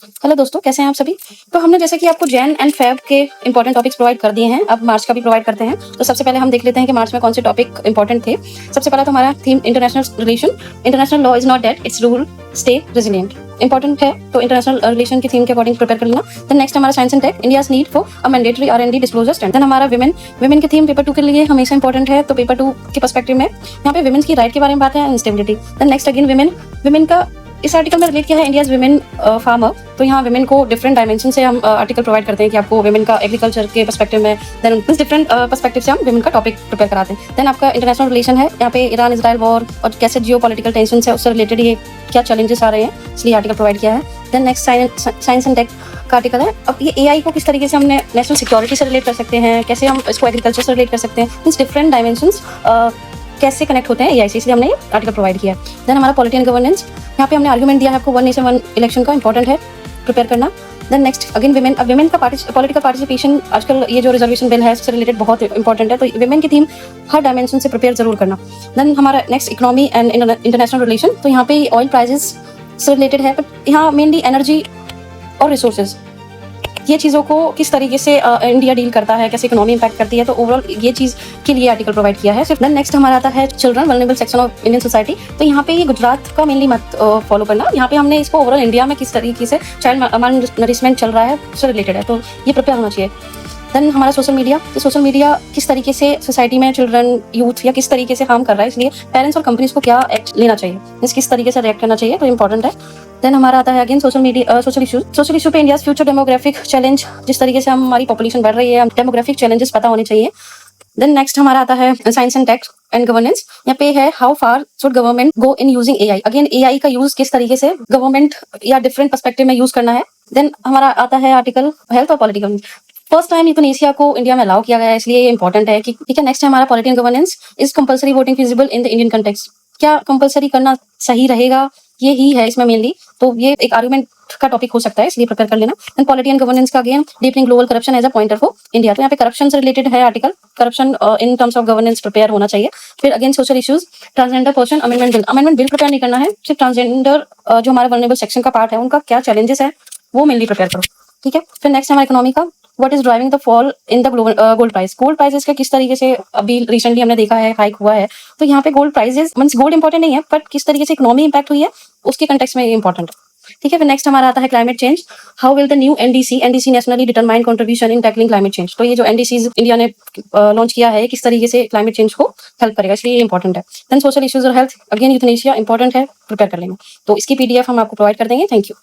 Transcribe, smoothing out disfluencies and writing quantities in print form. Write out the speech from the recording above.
Hello दोस्तों, कैसे हैं आप सभी। तो हमने जैसे कि आपको जैन एंड फेब के इंपॉर्टेंट टॉपिक्स प्रोवाइड कर दिए हैं, अब मार्च का भी प्रोवाइड करते हैं। तो सबसे पहले हम देख लेते हैं कि मार्च में कौन से टॉपिक इंपॉर्टेंट थे। सबसे पहला तो हमारा theme international relation. International law is not dead, it's rule stay resilient. Important है, तो इंटरनेशनल रिलेशन की थीम के अकॉर्डिंग प्रिपेयर कर लेना। देन नेक्स्ट हमारा science and tech, India's need for a mandatory R&D disclosure standard. Then हमारा women की theme paper 2 के लिए हमेशा इंपॉर्टेंट है, तो पेपर 2 के पर्सपेक्टिव में यहाँ पे विमेन की राइट के बारे में बात है, instability. Then next again women का इस आर्टिकल में रिलेट किया है इंडियाज विमेन फार्मर। तो यहाँ विमेन को डिफरेंट डायमेंशन से हम आर्टिकल प्रोवाइड करते हैं कि आपको विमेन का एग्रीकल्चर के पर्सपेक्टिव में, देन उस डिफरेंट पर्सपेक्टिव से हम विमेन का टॉपिक प्रिपेयर कराते हैं। देन आपका इंटरनेशनल रिलेशन है, यहाँ पे ईरान इजराइल वॉर और कैसे जियो पॉलिटिकल टेंशन है उससे रिलेटेड ये क्या चैलेंजेस आ रहे हैं, इसलिए आर्टिकल प्रोवाइड किया है। Then next science and tech का आर्टिकल है। अब ये AI को किस तरीके से हमने नेशनल सिक्योरिटी से रिलेट कर सकते हैं, कैसे हम इसको एग्रीकल्चर से रिलेट कर सकते हैं, मीन्स डिफरेंट डायमेंशंस कैसे कनेक्ट होते हैं AI से, इसलिए हमने ये आर्टिकल प्रोवाइड किया है। देन हमारा पॉलिटी एंड गवर्नेंस, यहाँ पे हमने आर्गुमेंट दिया है आपको 1 नेशन 1 इलेक्शन का, इंपॉर्टेंट है प्रिपेयर करना। देन नेक्स्ट अगेन विमेन का पॉलिटिकल पार्टिसिपेशन, आजकल ये जो रिजर्वेशन बिल है इससे रिलेटेड बहुत इंपॉर्टेंट है, तो विमेन की थीम हर डायमेंशन से प्रिपेयर जरूर करना। देन हमारा next economy and international relation, तो यहाँ पे ऑयल प्राइजेस से रिलेटेड है, बट यहाँ मेनली एनर्जी और रिसोर्सेज, ये चीज़ों को किस तरीके से इंडिया डील करता है, कैसे इकोनॉमी इंपैक्ट करती है, तो ओवरऑल ये चीज़ के लिए आर्टिकल प्रोवाइड किया है। देन नेक्स्ट हमारा आता है children vulnerable section of Indian society. तो यहाँ पे ये गुजरात का मेनली मत फॉलो करना, यहाँ पे हमने इसको ओवरऑल इंडिया में किस तरीके से चाइल्ड नरिशमेंट चल रहा है उससे रिलेटेड है, तो ये प्रिपेयर होना चाहिए। देन हमारा सोशल मीडिया, तो सोशल मीडिया किस तरीके से सोसाइटी में चिल्ड्रन यूथ या किस तरीके से हार्म कर रहा है, इसलिए पेरेंट्स और कंपनीज को क्या एक्ट लेना चाहिए, किस तरीके से रिएक्ट करना चाहिए, तो इंपॉर्टेंट है। देन हमारा आता है अगेन सोशल इशू पे इंडिया फ्यूचर डेमोग्राफिक चैलेंज, जिस तरीके से हमारी पॉपुलेशन बढ़ रही है, डेमोग्राफिक चैलेंजेस पता होने चाहिए। देन नेक्स्ट हमारा आता है science and tech and governance, यहाँ पे है how far should government go in using AI। Again AI का यूज किस तरीके से गवर्नमेंट या डिफरेंट पर्सपेक्टिव में यूज करना है। देन हमारा आता है आर्टिकल हेल्थ और पॉलिटिकल, फर्स्ट टाइम यूथनेसिया को इंडिया में अलाउ किया गया है, इसलिए ये इंपॉर्टेंट है कि ठीक है। नेक्स्ट है हमारा polity and governance, is compulsory voting feasible in the Indian context, क्या कंपल्सरी करना सही रहेगा, ये ही है इसमें मेनली, तो ये एक आर्गुमेंट का टॉपिक हो सकता है, इसलिए प्रिपेयर कर लेना। एंड पॉलिटी एंड गवर्नेंस का again deepening global corruption as a pointer for India, तो यहाँ पे करप्शन से रिलेटेड है article, corruption in terms of governance prepare होना चाहिए। फिर again social issues, transgender person amendment bill prepare नहीं करना है, सिर्फ ट्रांसजेंडर जो हमारे वल्नरेबल सेक्शन का पार्ट है उनका क्या चैलेंजेस है वो मेनली प्रिपेयर करो, ठीक है। फिर नेक्स्ट हमारा इकोनॉमी का, what is driving the fall in the gold price, gold prices का किस तरीके से अभी रिसेंटली हमने देखा है हाइक हुआ है, तो यहाँ पे gold prices means gold important नहीं है, बट किस तरीके से इकोनॉमी इंपैक्ट हुई है उसके कंटेक्स्ट में ये इंपॉर्टेंट है, ठीक है। फिर नेक्स्ट हमारा आता है climate change, how will the new NDC nationally determined contribution in tackling climate change, तो ये जो NDCs इंडिया ने लॉन्च किया है किस तरीके से क्लाइमेट चेंज को हेल्प करेगा, इसलिए ये इंपॉर्टेंट है। देन सोशल इश्यूज और हेल्थ, अगेन यूथनेसिया इंपॉर्टेंट है, प्रिपेयर कर लेंगे, तो इसकी PDF हम आपको प्रोवाइड कर देंगे। Thank you.